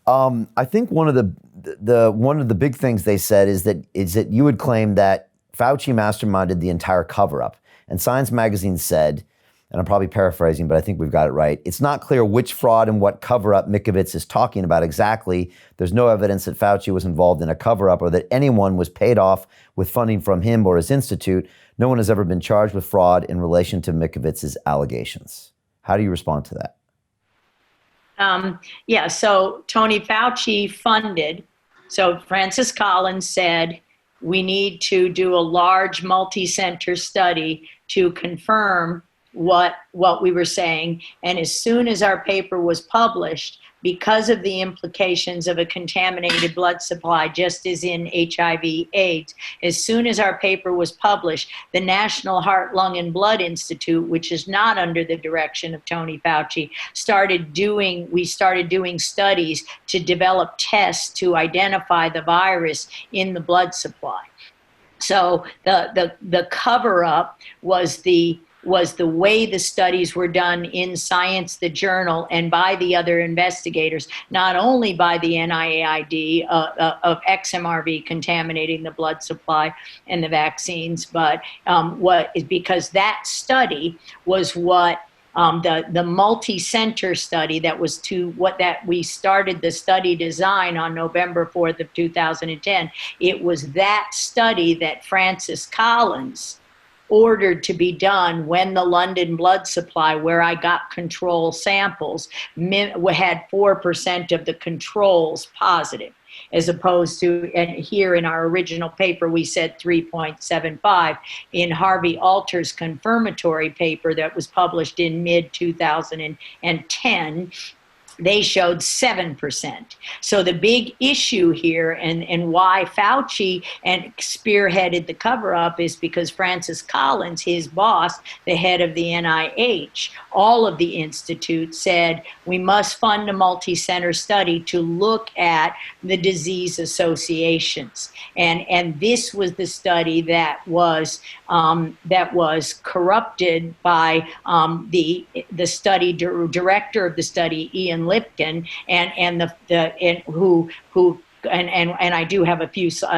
I think one of the big things they said is that you would claim that Fauci masterminded the entire cover-up. And Science Magazine said, and I'm probably paraphrasing, but I think we've got it right, it's not clear which fraud and what cover-up Mikovits is talking about exactly. There's no evidence that Fauci was involved in a cover-up or that anyone was paid off with funding from him or his institute. No one has ever been charged with fraud in relation to Mikovits' allegations. How do you respond to that? Yeah, so Tony Fauci funded. So Francis Collins said, we need to do a large multi-center study to confirm what we were saying. And as soon as our paper was published, because of the implications of a contaminated blood supply, just as in HIV/AIDS, as soon as our paper was published, the National Heart, Lung, and Blood Institute, which is not under the direction of Tony Fauci, started doing studies to develop tests to identify the virus in the blood supply. So the cover-up was the way the studies were done in Science, the journal, and by the other investigators, not only by the NIAID of XMRV contaminating the blood supply and the vaccines, but because that study was what the multi-center study that we started the study design on November 4th of 2010. It was that study that Francis Collins ordered to be done when the London blood supply, where I got control samples, had 4% of the controls positive, as opposed to, and here in our original paper, we said 3.75. In Harvey Alter's confirmatory paper that was published in mid-2010, they showed 7%. So the big issue here and why Fauci spearheaded the cover-up is because Francis Collins, his boss, the head of the NIH, all of the institutes said, we must fund a multi-center study to look at the disease associations. And this was the study that was corrupted by the study director of the study, Ian Lipkin, and I do have a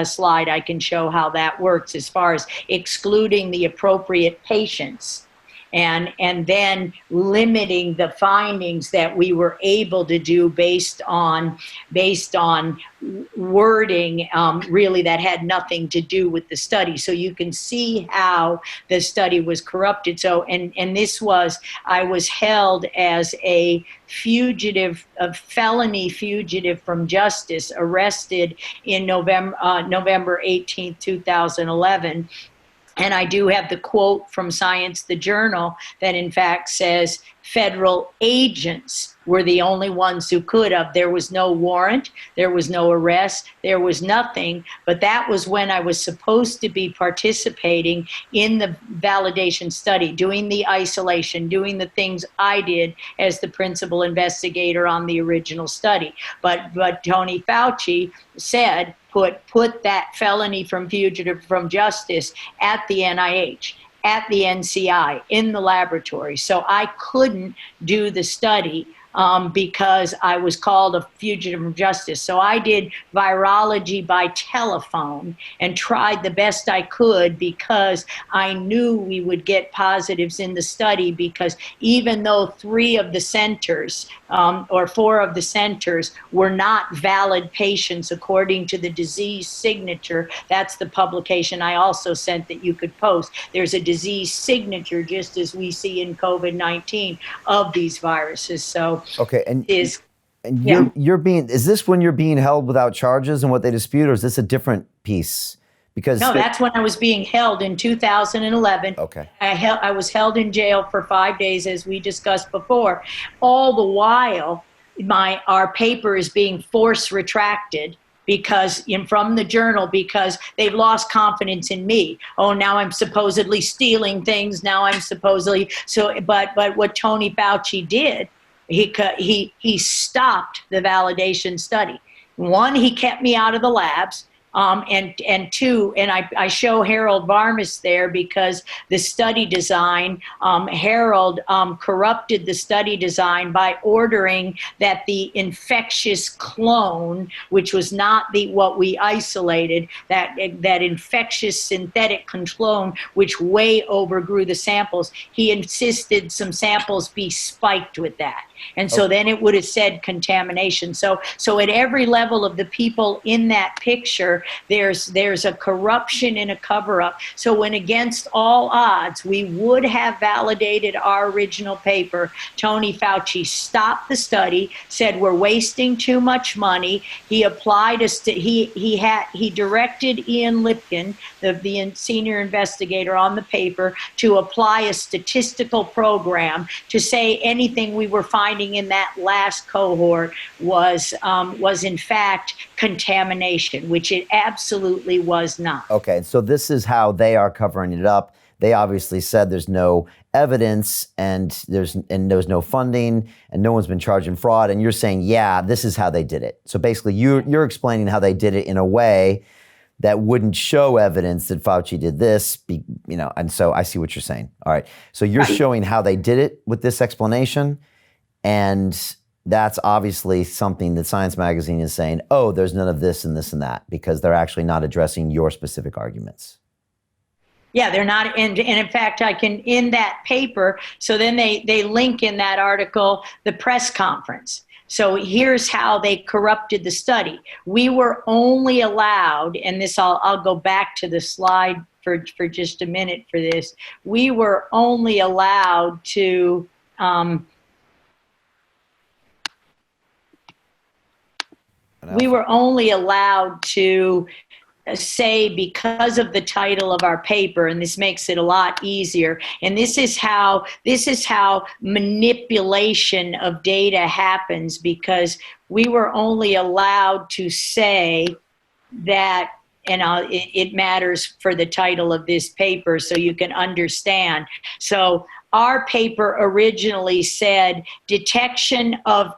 slide I can show how that works as far as excluding the appropriate patients and then limiting the findings that we were able to do based on wording really that had nothing to do with the study. So you can see how the study was corrupted. So and this was, I was held as a fugitive, a felony fugitive from justice, arrested in November 18th, 2011. And I do have the quote from Science, the journal, that in fact says federal agents were the only ones who could have. There was no warrant, there was no arrest, there was nothing. But that was when I was supposed to be participating in the validation study, doing the isolation, doing the things I did as the principal investigator on the original study. But Tony Fauci said, put that felony from fugitive from justice at the NIH, at the NCI, in the laboratory. So I couldn't do the study because I was called a fugitive from justice. So I did virology by telephone and tried the best I could because I knew we would get positives in the study, because even though 3 of the centers or 4 of the centers were not valid patients according to the disease signature, that's the publication I also sent that you could post. There's a disease signature, just as we see in COVID-19, of these viruses. So okay, you're being, is this when you're being held without charges and what they dispute, or is this a different piece? Because no, that's when I was being held in 2011. Okay. I was held in jail for 5 days, as we discussed before. All the while, our paper is being force retracted from the journal, because they've lost confidence in me. Oh, now I'm supposedly stealing things. Now I'm supposedly But what Tony Fauci did, he stopped the validation study. One, he kept me out of the labs. And two, and I show Harold Varmus there because the study design, Harold corrupted the study design by ordering that the infectious clone, which was not what we isolated, that infectious synthetic clone, which way overgrew the samples, he insisted some samples be spiked with that. And so then it would have said contamination. So at every level of the people in that picture, there's a corruption and a cover-up. So when against all odds, we would have validated our original paper, Tony Fauci stopped the study, said we're wasting too much money. He applied he directed Ian Lipkin, the senior investigator on the paper, to apply a statistical program to say anything we were finding in that last cohort was in fact contamination, whiwhich it absolutely was not. Okay, so this is how they are covering it up. They obviously said there's no evidence and there's no funding and no one's been charged in fraud. And you're saying, yeah, this is how they did it. So basically, you're explaining how they did it in a way that wouldn't show evidence that Fauci did this, and so I see what you're saying. All right, so you're showing how they did it with this explanation. And that's obviously something that Science Magazine is saying, oh, there's none of this and this and that, because they're actually not addressing your specific arguments. Yeah, they're not. And in fact, I can, in that paper, so then they link in that article the press conference. So here's how they corrupted the study. We were only allowed, and this I'll go back to the slide for just a minute for this. We were only allowed to say, because of the title of our paper, and this makes it a lot easier, and this is how manipulation of data happens, because we were only allowed to say that, and it matters for the title of this paper so you can understand. So our paper originally said detection of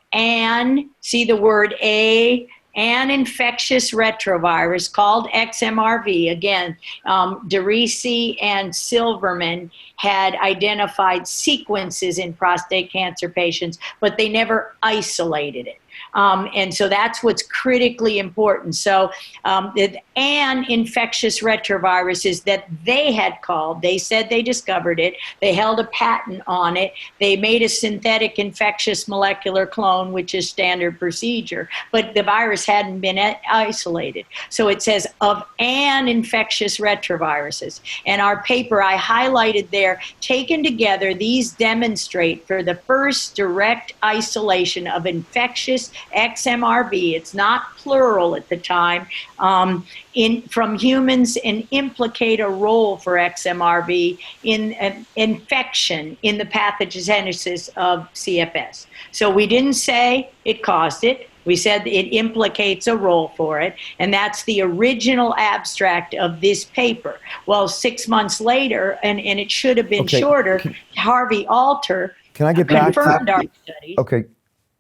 see the word an infectious retrovirus called XMRV. Again, DeRisi and Silverman had identified sequences in prostate cancer patients, but they never isolated it. And so that's what's critically important. So an infectious retrovirus that they had called, they said they discovered it, they held a patent on it, they made a synthetic infectious molecular clone, which is standard procedure, but the virus hadn't been isolated. So it says of an infectious retroviruses. And our paper, I highlighted there, taken together, these demonstrate for the first direct isolation of infectious XMRV, it's not plural at the time, from humans, and implicate a role for XMRV in infection in the pathogenesis of CFS. So we didn't say it caused it. We said it implicates a role for it, and that's the original abstract of this paper. Well, 6 months later, and it should have been shorter, Harvey Alter confirmed our studies. Okay.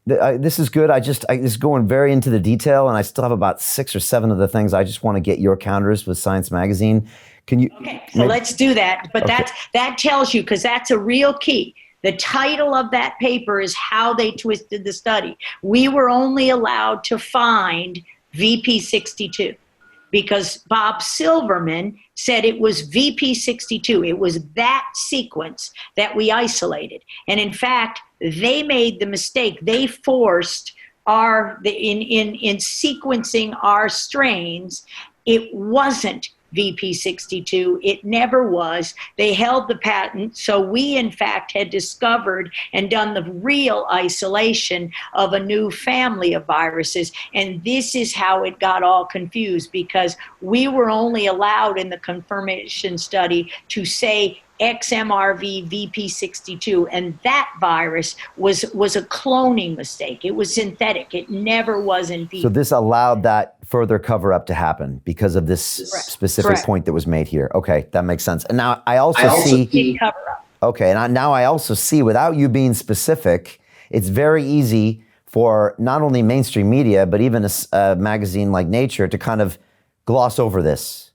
This is good. This is going very into the detail, and I still have about 6 or 7 of the things I just want to get your counters with Science Magazine. Can you? Okay, so let's do that. But that tells you, because that's a real key. The title of that paper is how they twisted the study. We were only allowed to find VP62 because Bob Silverman said it was VP62. It was that sequence that we isolated. And in fact, they made the mistake. They forced in sequencing our strains, it wasn't VP62. It never was. They held the patent. So we, in fact, had discovered and done the real isolation of a new family of viruses. And this is how it got all confused, because we were only allowed in the confirmation study to say XMRV VP62, and that virus was a cloning mistake. It was synthetic. It never was in VP. So this allowed that further cover up to happen because of this specific point that was made here. Okay, that makes sense. And now I also see cover up. Okay, and now I also see, without you being specific, it's very easy for not only mainstream media, but even a magazine like Nature to kind of gloss over this.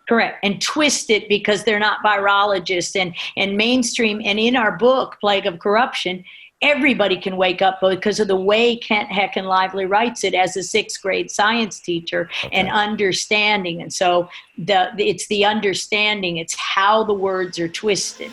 Correct. And twist it because they're not virologists. And mainstream, and in our book, Plague of Corruption, everybody can wake up because of the way Kent Hecken Lively writes it as a 6th grade science teacher, and understanding. And so it's the understanding, it's how the words are twisted.